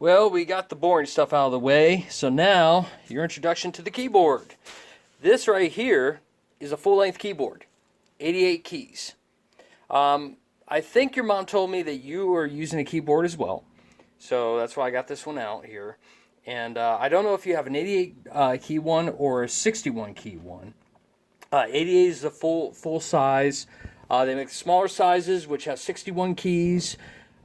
Well, we got the boring stuff out of the way, so now your introduction to the keyboard. This right here is a full-length keyboard, 88 keys. I think your mom told me that you are using a keyboard as well, so that's why I got this one out here. And I don't know if you have an 88 key one or a 61 key one. 88 is the full size. They make smaller sizes, which have 61 keys.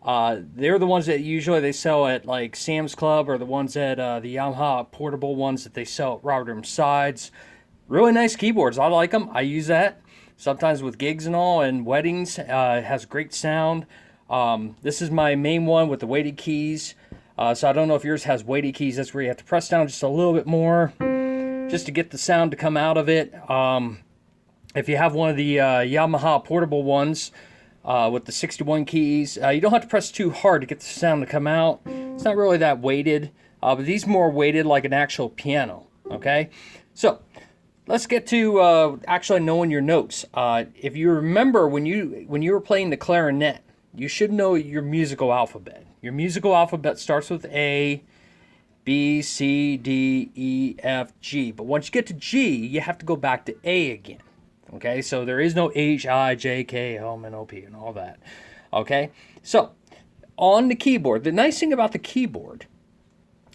They're the ones that usually they sell at like Sam's Club, or the ones at the Yamaha portable ones that they sell at Robert M. Sides. Really nice keyboards. I like them. I use that sometimes with gigs and all, and weddings. It has great sound. This is my main one with the weighted keys. So I don't know if yours has weighted keys. That's where you have to press down just a little bit more just to get the sound to come out of it. If you have one of the Yamaha portable ones, with the 61 keys. You don't have to press too hard to get the sound to come out. It's not really that weighted, but these more weighted like an actual piano, okay? So, let's get to actually knowing your notes. If you remember when you were playing the clarinet, you should know your musical alphabet. Your musical alphabet starts with A, B, C, D, E, F, G. But once you get to G, you have to go back to A again. Okay, so there is no H, I, J, K, L, M, N, O, P, and all that. Okay, so on the keyboard, the nice thing about the keyboard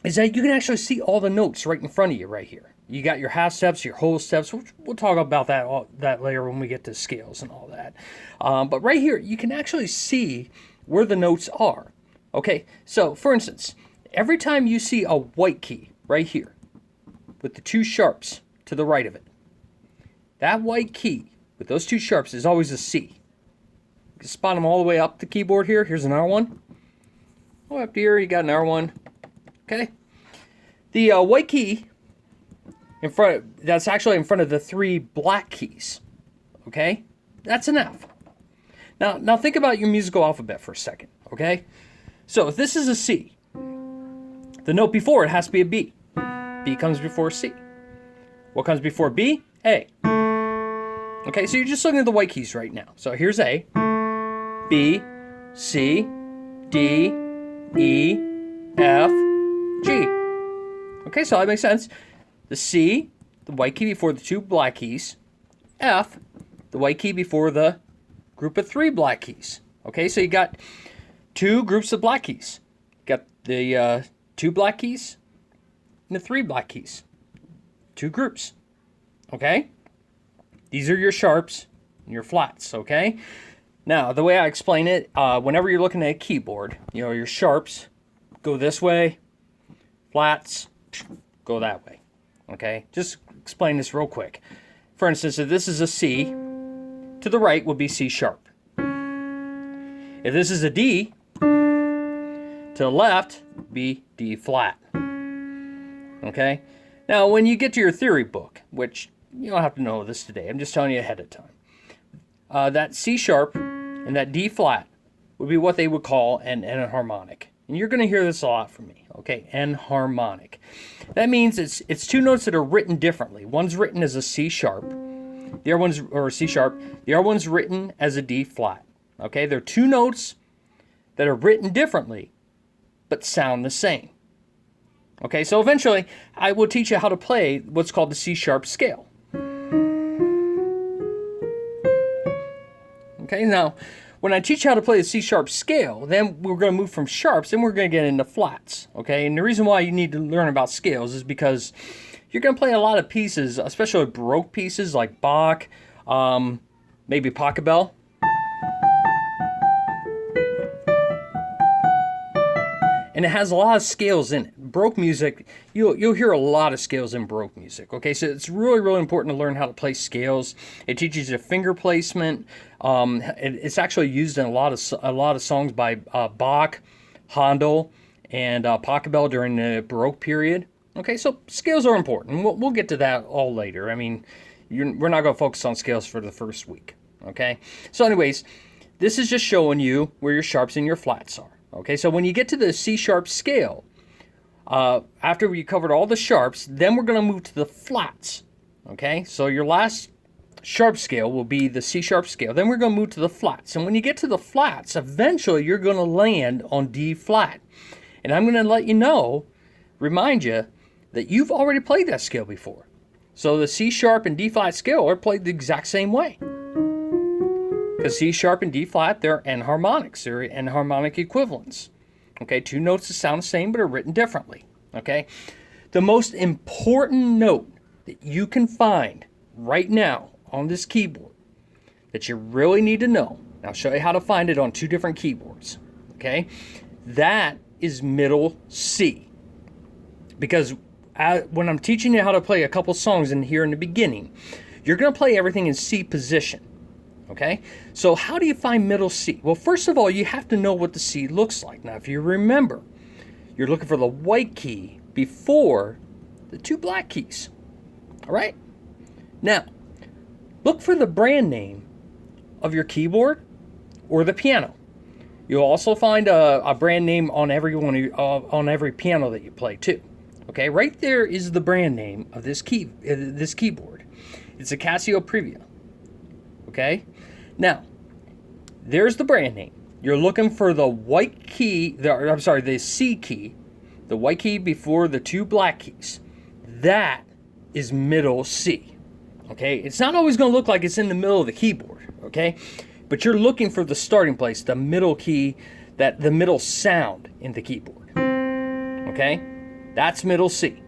is that you can actually see all the notes right in front of you right here. You got your half steps, your whole steps. We'll talk about that later when we get to scales and all that. But right here, you can actually see where the notes are. Okay, so for instance, every time you see a white key right here with the two sharps to the right of it, that white key with those two sharps is always a C. You can spot them all the way up the keyboard here. Here's another one. Oh, up here, you got another one. Okay. The white key that's actually in front of the three black keys. Okay? That's an F. Now think about your musical alphabet for a second. Okay? So if this is a C, the note before it has to be a B. B comes before C. What comes before B? A. Okay, so you're just looking at the white keys right now. So here's A, B, C, D, E, F, G. Okay, so that makes sense. The C, the white key before the two black keys. F, the white key before the group of three black keys. Okay, so you got two groups of black keys. You got the two black keys and the three black keys. Two groups. Okay? These are your sharps and your flats, okay? Now, the way I explain it, whenever you're looking at a keyboard, your sharps go this way, flats go that way, okay? Just explain this real quick. For instance, if this is a C, to the right would be C sharp. If this is a D, to the left, be D flat, okay? Now, when you get to your theory book, which you don't have to know this today, I'm just telling you ahead of time, that C sharp and that D flat would be what they would call an enharmonic. And you're going to hear this a lot from me, okay? Enharmonic. That means it's two notes that are written differently. One's written as a C sharp, the other one's, or C sharp, the other one's written as a D flat, okay? They're two notes that are written differently, but sound the same. Okay, so eventually, I will teach you how to play what's called the C sharp scale. Okay, now, when I teach you how to play the C sharp scale, then we're going to move from sharps and we're going to get into flats. Okay, and the reason why you need to learn about scales is because you're going to play a lot of pieces, especially Baroque pieces like Bach, maybe Pachelbel. And it has a lot of scales in it. Baroque music, you'll hear a lot of scales in Baroque music. Okay, so it's really, really important to learn how to play scales. It teaches you finger placement. It's actually used in a lot of songs by Bach, Handel, and Pachelbel during the Baroque period. Okay, so scales are important. We'll get to that all later. I mean, we're not going to focus on scales for the first week. Okay, so anyways, this is just showing you where your sharps and your flats are. Okay, so when you get to the C sharp scale, after we covered all the sharps, then we're going to move to the flats. Okay, so your last sharp scale will be the C sharp scale. Then we're going to move to the flats. And when you get to the flats, eventually you're going to land on D flat. And I'm going to let you know, remind you, that you've already played that scale before. So the C sharp and D flat scale are played the exact same way. Because C sharp and D flat, they're enharmonics, they're enharmonic equivalents. Okay, two notes that sound the same but are written differently. Okay, the most important note that you can find right now on this keyboard that you really need to know, I'll show you how to find it on two different keyboards. Okay, that is middle C. Because when I'm teaching you how to play a couple songs in here in the beginning, you're going to play everything in C position. Okay, so how do you find middle C? Well, first of all, you have to know what the C looks like. Now, if you remember, you're looking for the white key before the two black keys. All right, now look for the brand name of your keyboard or the piano. You'll also find a brand name on on every piano that you play too. Okay, right there is the brand name of this keyboard. It's a Casio Previa. Okay, now there's the brand name. You're looking for the white key, the C key, the white key before the two black keys. That is middle C. Okay, it's not always going to look like it's in the middle of the keyboard. Okay, but you're looking for the starting place, the middle key, the middle sound in the keyboard. Okay, that's middle C.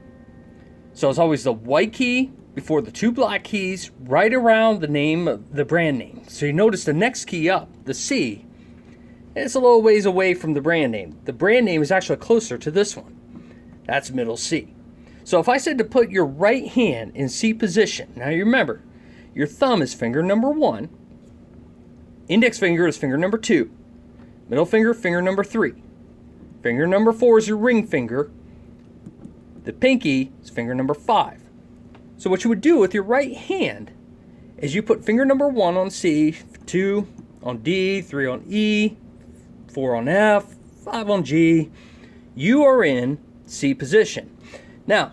So it's always the white key before the two black keys, right around the name, the brand name. So you notice the next key up, the C, it's a little ways away from the brand name. The brand name is actually closer to this one. That's middle C. So if I said to put your right hand in C position, now you remember, your thumb is finger number 1, index finger is finger number 2, middle finger, finger number 3, finger number 4 is your ring finger, the pinky is finger number 5. So what you would do with your right hand is you put finger number 1 on C, 2 on D, 3 on E, 4 on F, 5 on G. You are in C position. Now,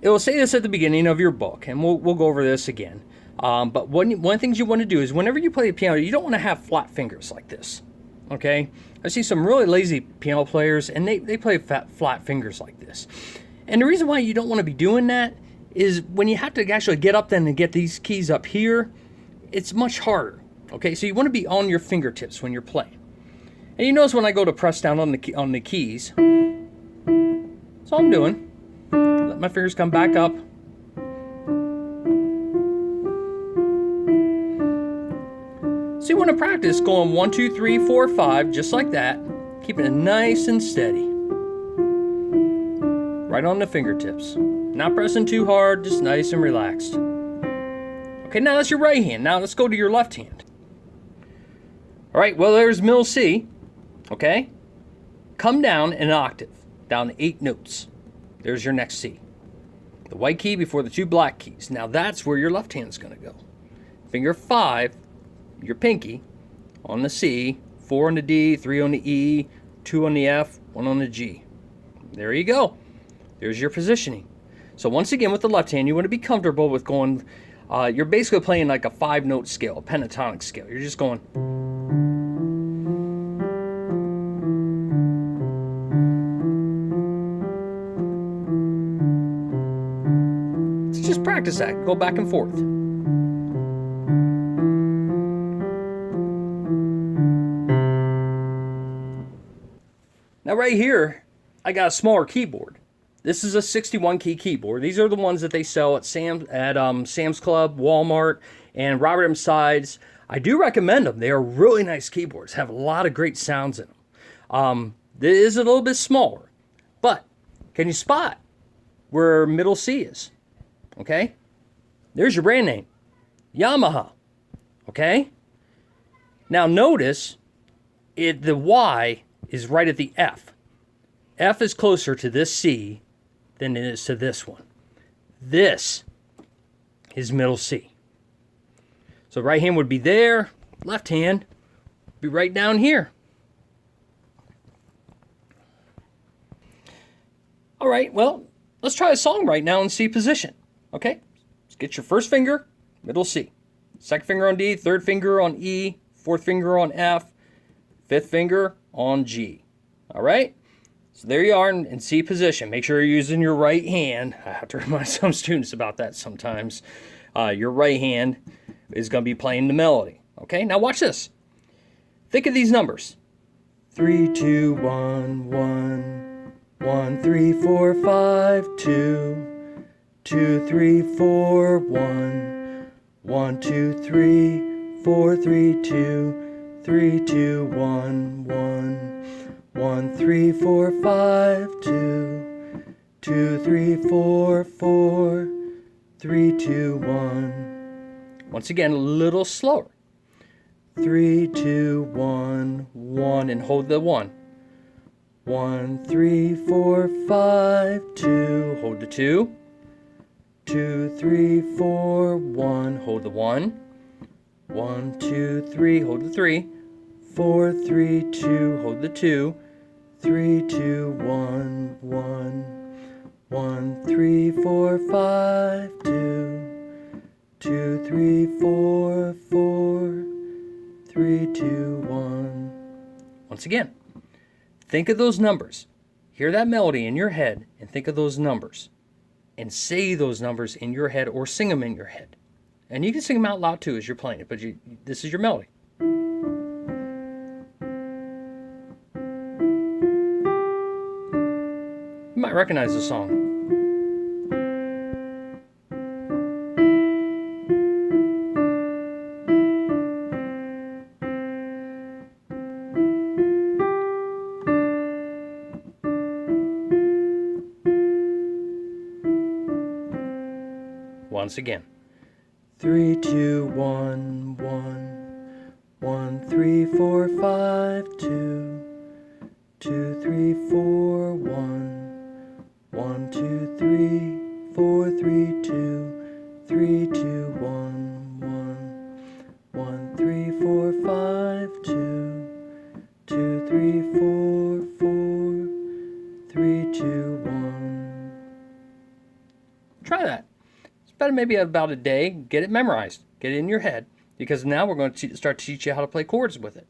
it will say this at the beginning of your book, and we'll go over this again. But one of the things you want to do is whenever you play the piano, you don't want to have flat fingers like this. Okay? I see some really lazy piano players, and they play flat fingers like this. And the reason why you don't want to be doing that is when you have to actually get up then and get these keys up here, it's much harder. Okay, so you want to be on your fingertips when you're playing. And you notice when I go to press down on the keys, that's all I'm doing. Let my fingers come back up. So you want to practice going 1, 2, 3, 4, 5, just like that, keeping it nice and steady. Right on the fingertips. Not pressing too hard, just nice and relaxed. Okay, now that's your right hand. Now let's go to your left hand. All right, well, there's middle C. Okay? Come down an octave, down 8 notes. There's your next C. The white key before the two black keys. Now that's where your left hand's going to go. Finger 5, your pinky, on the C, 4 on the D, 3 on the E, 2 on the F, 1 on the G. There you go. There's your positioning. So once again, with the left hand, you want to be comfortable with going, you're basically playing like a 5-note scale, a pentatonic scale. You're just going. So just practice that. Go back and forth. Now right here, I got a smaller keyboard. This is a 61 key keyboard. These are the ones that they sell at Sam's Club, Walmart, and Robert M. Sides. I do recommend them. They are really nice keyboards. Have a lot of great sounds in them. This is a little bit smaller, but can you spot where middle C is? Okay, there's your brand name, Yamaha. Okay. Now notice the Y is right at the F. F is closer to this C than it is to this one. This is middle C. So right hand would be there, left hand would be right down here. All right, well, let's try a song right now in C position. Okay, let's get your first finger, middle C. Second finger on D, third finger on E, fourth finger on F, fifth finger on G. All right, So there you are in C position. Make sure you're using your right hand. I have to remind some students about that sometimes. Your right hand is going to be playing the melody. Okay, now watch this. Think of these numbers. 3, 2, 1, 1, 1, 3, 4, 5, 2, 2, 3, 4, 1, 1, 2, 3, 4, 3, 2, 3, 2, 1, 1, 1, 3, 4, 5, 2, 2, 3, 4, 4, 3, 2, 1. Once again, a little slower. 3, 2, 1, 1, and hold the 1. 1, 3, 4, 5, 2, hold the 2. 2, 3, 4, 1, hold the 1. 1, 2, 3, hold the 3. 4, 3, 2, hold the 2. 3, 2, 1, 1. 1, 3, 4, 5, 2. 2, 3, 4, 4. 3, 2, 1. Once again, think of those numbers. Hear that melody in your head and think of those numbers. And say those numbers in your head or sing them in your head. And you can sing them out loud too as you're playing it, but this is your melody. You might recognize the song. Once again. 3, 2, 1, 1. 1, 3, 4, 5, 2. 2, 3, 4, 1. 1, 2, 3, 4, 3, 2. 3, 2, 1, 1. 1, 3, 4, 5, 2. 2, 3, 4, 4. 3, 2, 1. Try that. Spend maybe about a day, get it memorized, get it in your head, because now we're going to start to teach you how to play chords with it.